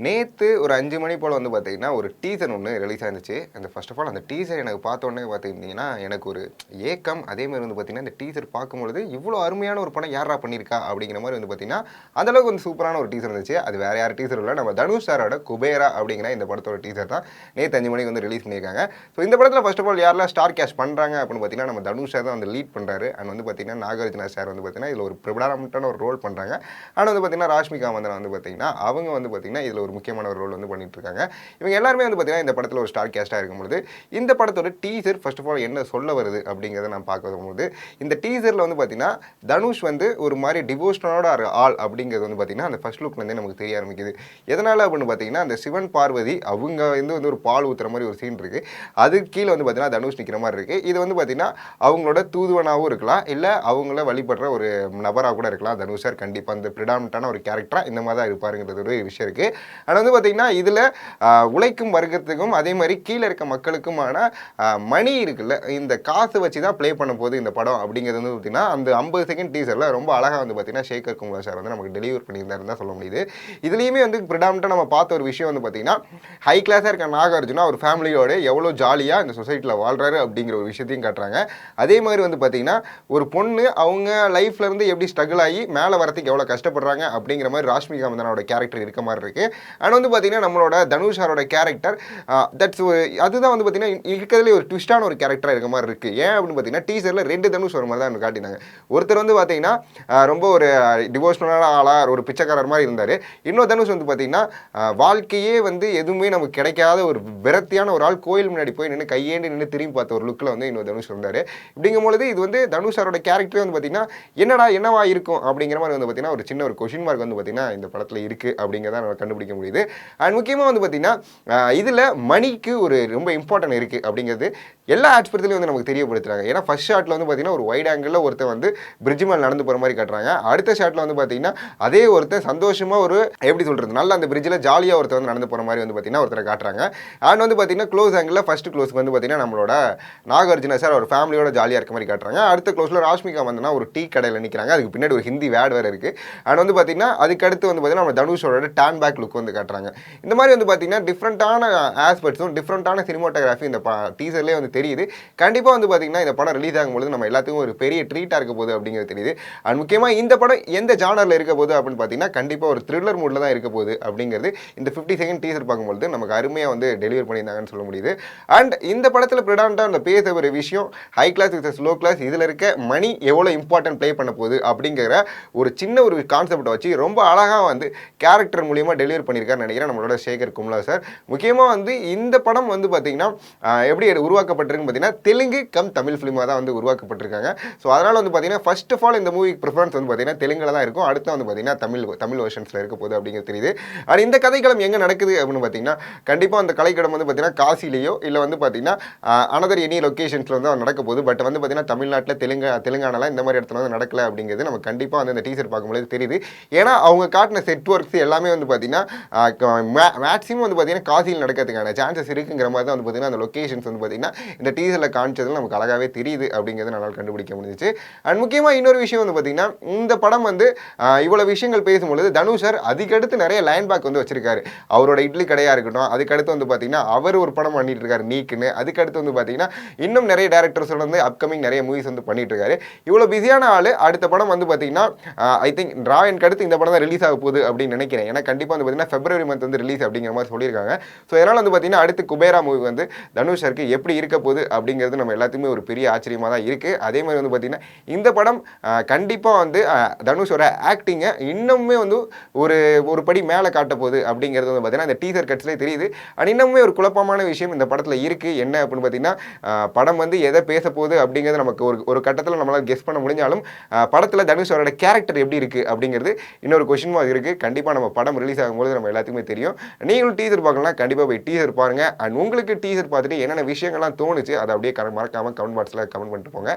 நேத்து ஒரு 5 மணி போல வந்து பார்த்தீங்கன்னா, ஒரு டீசர் ஒண்ணு ரிலீஸ் ஆயிருந்துச்சு. அந்த ஃபர்ஸ்ட் ஆஃப் ஆல் அந்த டீசர் எனக்கு பார்த்த உடனே பார்த்துக்கிட்டீங்கன்னா, எனக்கு ஒரு ஏக்கம். அதே மாரி வந்து பார்த்தீங்கன்னா, இந்த டீசர் பார்க்கும்பொழுது, "இவ்ளோ அருமையான ஒரு படம் யார்றா பண்ணியிருக்கா?" அப்படிங்கிற மாரி வந்து பார்த்தீங்கன்னா, அந்த அளவுக்கு வந்து சூப்பரான ஒரு டீசர் இருந்துச்சு. அது வேற யார் டீசரும் இல்ல. நம்ம தனுஷ் சாரோட குபேரா அப்படிங்கிற இந்த படத்தோட டீசர் தான் நேத்து 5 மணிக்கு வந்து ரிலீஸ் பண்ணியிருக்காங்க. ஸோ இந்த படத்துல ஃபர்ஸ்ட் ஆஃப் ஆல் யாரெல்லாம் ஸ்டார் கேஸ்ட் பண்றாங்க அப்படின்னு பார்த்தீங்கன்னா, நம்ம தனுஷ் சார் தான் வந்து லீட் பண்றாரு. அண்ட் வந்து பார்த்தீங்கன்னா, நாகார்ஜுனா சார் வந்து பார்த்தீங்கன்னா, இதுல ஒரு பிரபலமான ஒரு ரோல் பண்றாங்க. அண்ட் வந்து பார்த்தீங்கன்னா, ராஷ்மிகா மந்தனா வந்து பார்த்தீங்கன்னா, அவங்க வந்து பார்த்தீங்கன்னா, இதுல ஒரு முக்கியமான ஒரு ரோல் வந்து பண்ணிட்டு இருக்காங்க. இவங்க எல்லாருமே வந்து பார்த்தீங்கன்னா இந்த படத்துல ஒரு ஸ்டார் கேஸ்டா இருக்கும்பொழுது இந்த படத்தோட டீசர் ஃபர்ஸ்ட் ஆஃப் ஆல் என்ன சொல்ல வருது அப்படிங்கிறத நான் பார்க்க வரும்போது இந்த டீசர்ல வந்து பார்த்தீங்கன்னா தனுஷ் வந்து ஒரு மாதிரி டிவோஷனோட ஆள் அப்படிங்கிறது வந்து பார்த்தீங்கன்னா அந்த ஃபர்ஸ்ட் லுக்ல இருந்தே நமக்கு தெரிய ஆரம்பிக்குது. எதனால அப்படின்னு பார்த்தீங்கன்னா அந்த சிவன் பார்வதி அவங்க வந்து ஒரு பால் ஊத்துற மாதிரி ஒரு சீன் இருக்கு. அது கீழே வந்து பார்த்தீங்கன்னா தனுஷ் நிற்கிற மாதிரி இருக்கு. இது வந்து பார்த்தீங்கன்னா அவங்களோட தூதுவனாகவும் இருக்கலாம், இல்லை அவங்கள வழிபடுற ஒரு நபராக கூட இருக்கலாம். தனுஷ் சார் கண்டிப்பாக அந்த பிரிடாமினான ஒரு கேரக்டரா இந்த மாதிரி தான் இருப்பாருங்கிறது ஒரு விஷயம் இருக்கு. ஆனால் வந்து பார்த்தீங்கன்னா இதில் உழைக்கும் வர்க்கத்துக்கும் அதே மாதிரி கீழே இருக்க மக்களுக்குமான மணி இருக்குல்ல, இந்த காசு வச்சு தான் ப்ளே பண்ண போது இந்த படம் அப்படிங்கிறது வந்து பார்த்தீங்கன்னா அந்த 50 செகண்ட் டீசரில் ரொம்ப அழகாக வந்து பார்த்தீங்கன்னா சேகர் குமார் சார் வந்து நமக்கு டெலிவர் பண்ணியிருந்தாருன்னு தான் சொல்ல முடியுது. இதுலேயுமே வந்து ப்ரிடாமினாக நம்ம பார்த்த ஒரு விஷயம் வந்து பார்த்தீங்கன்னா ஹை கிளாஸாக இருக்க நாகார்ஜுனா ஒரு ஃபேமிலியோட எவ்வளோ ஜாலியாக இந்த சொசைட்டியில் வாழ்றாரு அப்படிங்கிற ஒரு விஷயத்தையும் காட்டுறாங்க. அதே மாதிரி வந்து பார்த்தீங்கன்னா ஒரு பொண்ணு அவங்க லைஃப்ல இருந்து எப்படி ஸ்ட்ரகிள் ஆகி மேலே வரத்துக்கு எவ்வளோ கஷ்டப்படுறாங்க அப்படிங்கிற மாதிரி ராஷ்மிகா மந்தனாவோட கேரக்டர் இருக்க மாதிரி இருக்கு. ஆனால் வந்து பார்த்தீங்கன்னா நம்மளோட தனுஷாரோட கேரக்டர் தட்ஸ் அதுதான் வந்து பார்த்தீங்கன்னா இருக்கிறதுலே ஒரு ட்விஸ்டான ஒரு கேரக்டராக இருக்க மாதிரி இருக்குது. ஏன் அப்படின்னு பார்த்தீங்கன்னா டீசரில் 2 தனுஷ் ஒரு மாதிரி தான் காட்டினாங்க. ஒருத்தர் வந்து பார்த்தீங்கன்னா ரொம்ப ஒரு டிவோஷனலான ஆளாக ஒரு பிச்சைக்காரர் மாதிரி இருந்தார். இன்னொரு தனுஷ் வந்து பார்த்தீங்கன்னா வாழ்க்கையே வந்து எதுவுமே நமக்கு கிடைக்காத ஒரு விரத்தியான ஒரு ஆள் கோயில் முன்னாடி போய் நின்று கையேண்டு நின்று திரும்பி பார்த்த ஒரு லுக்கில் வந்து இன்னொரு தனுஷ் இருந்தார். இப்படிங்கும்பொழுது இது வந்து தனுஷாரோட கேரக்டரே வந்து பார்த்தீங்கன்னா என்னவா இருக்கும் அப்படிங்கிற மாதிரி வந்து பார்த்தீங்கன்னா ஒரு சின்ன ஒரு கொஷின் மார்க் வந்து பார்த்தீங்கன்னா இந்த படத்தில் இருக்குது அப்படிங்கிறத நம்ம கண்டுபிடிக்க முடியுது. அண்ட் முக்கியமாக வந்து பார்த்தீங்கன்னா இதில் மணிக்கு ஒரு ரொம்ப இம்பார்ட்டன்ட் இருக்குது அப்படிங்கிறது எல்லா ஆஸ்பத்திரிலையும் வந்து நமக்கு தெரியப்படுத்துறாங்க. ஏன்னா ஃபர்ஸ்ட் ஷாட்டில் வந்து பார்த்தீங்கன்னா ஒரு வைட் ஆங்கிளில் ஒருத்தர் வந்து பிரிட்ஜ் மேல் நடந்து போகிற மாதிரி காட்டுறாங்க. அடுத்த ஷாட்டில் வந்து பார்த்தீங்கன்னா அதே ஒருத்தர் சந்தோஷமாக ஒரு எப்படி சொல்கிறது நல்ல அந்த பிரிட்ஜில் ஜாலியாக ஒருத்தர் வந்து நடந்து போகிற மாதிரி வந்து பார்த்தீங்கன்னா ஒருத்தரை காட்டுறாங்க. அண்ட் வந்து பார்த்தீங்கன்னா க்ளோஸ் ஆங்கிளில் ஃபர்ஸ்ட் க்ளோஸ்க்கு வந்து பார்த்தீங்கன்னா நம்மளோட நாகார்ஜுனா சார் ஒரு ஃபேமிலியோட ஜாலியாக இருக்க மாதிரி காட்டுறாங்க. அடுத்த க்ளோஸில் ராஷ்மிகா வந்தனா ஒரு டீ கடையில் நிற்கிறாங்க. அதுக்கு பின்னாடி ஒரு ஹிந்தி வேர்டு வேறு இருக்குது. அண்ட் வந்து பார்த்தீங்கன்னா அதுக்கடுத்து வந்து பார்த்தீங்கன்னா நம்ம தனுஷோட டேன் பேக் லுக் வந்து காட்டுறாங்க. இந்த மாதிரி வந்து பார்த்தீங்கன்னா டிஃப்ரெண்ட்டான ஆஸ்பெக்ட்ஸும் டிஃப்ரெண்ட்டான சினிமாட்டோகிராஃபி இந்த டீசர்லேயே வந்து தெரியுது. கண்டிப்பாக வந்து பார்த்தீங்கன்னா இந்த படம் ரிலீஸ் ஆகும்போது நம்ம எல்லாத்துக்கும் ஒரு பெரிய ட்ரீட்டாக இருக்க போகுது அப்படிங்கிறது தெரியுது. அண்ட் முக்கியமாக இந்த படம் எந்த ஜானரில் இருக்க போகுது அப்படின்னு பார்த்தீங்கன்னா கண்டிப்பாக ஒரு த்ரில்லர் மூடில் தான் இருக்க போகுது அப்படிங்கிறது இந்த 50 செகண்ட் டீசர் பார்க்கும்போது நமக்கு அருமையாக வந்து டெலிவர் பண்ணியிருந்தாங்கன்னு சொல்ல முடியுது. அண்ட் இந்த படத்தில் ப்ரிடாமினாக அந்த பேச ஒரு விஷயம் high class with slow class இதில் இருக்க மணி எவ்வளோ இம்பார்ட்டன்ட் ப்ளே பண்ண போகுது அப்படிங்கிற ஒரு சின்ன ஒரு கான்செப்டை வச்சு ரொம்ப அழகாக வந்து கேரக்டர் மூலியமாக டெலிவர் பண்ணியிருக்காருன்னு நினைக்கிறேன் நம்மளோட சேகர் கும்லா சார். முக்கியமாக வந்து இந்த படம் வந்து பார்த்தீங்கன்னா எப்படி உருவாக்கப்பட்டிருக்குன்னு பார்த்தீங்கன்னா தெலுங்கு கம் தமிழ் ஃபிலிமாக தான் வந்து உருவாக்கப்பட்டிருக்காங்க. ஸோ அதனால் வந்து பார்த்தீங்கன்னா ஃபர்ஸ்ட் ஆஃப் ஆல் இந்த மூவி ப்ரிஃபரன்ஸ் வந்து பார்த்தீங்கன்னா தெலுங்கில் தான் இருக்கும். அடுத்து வந்து பார்த்தீங்கன்னா தமிழ் வெர்ஷன்ஸில் இருக்க போகுது அப்படிங்கிறது தெரியுது. அண்ட் இந்த கதைக்களம் எங்கே நடக்குது அப்படின்னு பார்த்தீங்கன்னா கண்டிப்பாக அந்த கலைக்களம் வந்து பார்த்தீங்கன்னா காசிலேயோ இல்லை வந்து பார்த்தீங்கன்னா அனதர் எனி லொக்கேஷன்ஸில் வந்து நடக்க போகுது. பட் வந்து பார்த்தீங்கன்னா தமிழ்நாட்டில் தெலுங்கானாலாம் இந்த மாதிரி இடத்துல வந்து நடக்கல அப்படிங்கிறது நம்ம கண்டிப்பாக வந்து இந்த டீசர் பார்க்கும்போது தெரியுது. ஏன்னா அவங்க காட்டின செட் ஒர்க்ஸ் எல்லாமே வந்து பார்த்தீங்கன்னா மேக்ஸிமம் வந்து பார்த்தீங்கன்னா காசியில் நடக்கிறதுக்கான சான்சஸ் இருக்குங்கிற மாதிரி தான் வந்து பார்த்தீங்கன்னா அந்த லொக்கேஷன்ஸ் வந்து பார்த்தீங்கன்னா இந்த டீசரில் காமிச்சதில் நமக்கு அழகாகவே தெரியுது அப்படிங்கிறது நம்மளால் கண்டுபிடிக்க முடிஞ்சிச்சு. அண்ட் முக்கியமாக இன்னொரு விஷயம் வந்து பார்த்தீங்கன்னா இந்த படம் வந்து இவ்வளோ விஷயங்கள் பேசும்பொழுது தனுஷ் சார் அதுக்கடுத்து நிறைய லைன் பேக் வந்து வச்சிருக்காரு. அவரோட இட்லி கடையாக இருக்கட்டும், அதுக்கடுத்து வந்து பார்த்தீங்கன்னா அவர் ஒரு படம் பண்ணிட்டு இருக்காரு நீக்குன்னு, அதுக்கடுத்து வந்து பார்த்தீங்கன்னா இன்னும் நிறைய டேரக்டர்ஸ் வந்து அப்கமிங் நிறைய மூவிஸ் வந்து பண்ணிட்டு இருக்காரு. இவ்வளோ பிஸியான ஆள் அடுத்த படம் வந்து பார்த்தீங்கன்னா ஐ திங்க் டிராயனுக்கு அடுத்து இந்த படம் தான் ரிலீஸ் ஆக போகுது அப்படின்னு நினைக்கிறேன். ஏன்னா கண்டிப்பாக வந்து பார்த்தீங்கன்னா February month வந்து ரிலீஸ் அப்படிங்கிற மாதிரி சொல்லியிருக்காங்க. ஸோ இதனால் வந்து பார்த்தீங்கன்னா அடுத்து குபேரா மூவி வந்து தனுஷ் சாருக்கு எப்படி இருக்க போகுது அப்படிங்கிறது நம்ம எல்லாத்துக்குமே ஒரு பெரிய ஆச்சரியமாக தான் இருக்குது. அதே மாதிரி வந்து பார்த்தீங்கன்னா இந்த படம் கண்டிப்பாக வந்து தனுஷோட ஆக்டிங்கை இன்னுமே வந்து ஒரு படி மேலே காட்ட போகுது அப்படிங்கிறது வந்து பார்த்தீங்கன்னா இந்த டீசர் கட்ஸ்லேயே தெரியுது. அண்ட் இன்னுமே ஒரு குழப்பமான விஷயம் இந்த படத்தில் இருக்குது. என்ன அப்படின்னு பார்த்தீங்கன்னா படம் வந்து எதை பேச போகுது அப்படிங்கிறது நமக்கு ஒரு கட்டத்தில் நம்மளால் கெஸ் பண்ண முடிஞ்சாலும் படத்தில் தனுஷோட கேரக்டர் எப்படி இருக்குது அப்படிங்கிறது இன்னொரு கொஷின் மார்க் இருக்குது. கண்டிப்பாக நம்ம படம் ரிலீஸ் ஆகும்போது நம்ம எல்லாத்துக்குமே தெரியும். நீங்களும் டீசர் பார்க்கலாம், கண்டிப்பாக போய் டீசர் பாருங்கள். அண்ட் உங்களுக்கு டீசர் பார்த்துட்டு என்னென்ன விஷயங்கள்லாம் தோணுச்சு அதை அப்படியே மறக்காமல் கமெண்ட் பாக்ஸில் கமெண்ட் பண்ணிட்டு போங்க.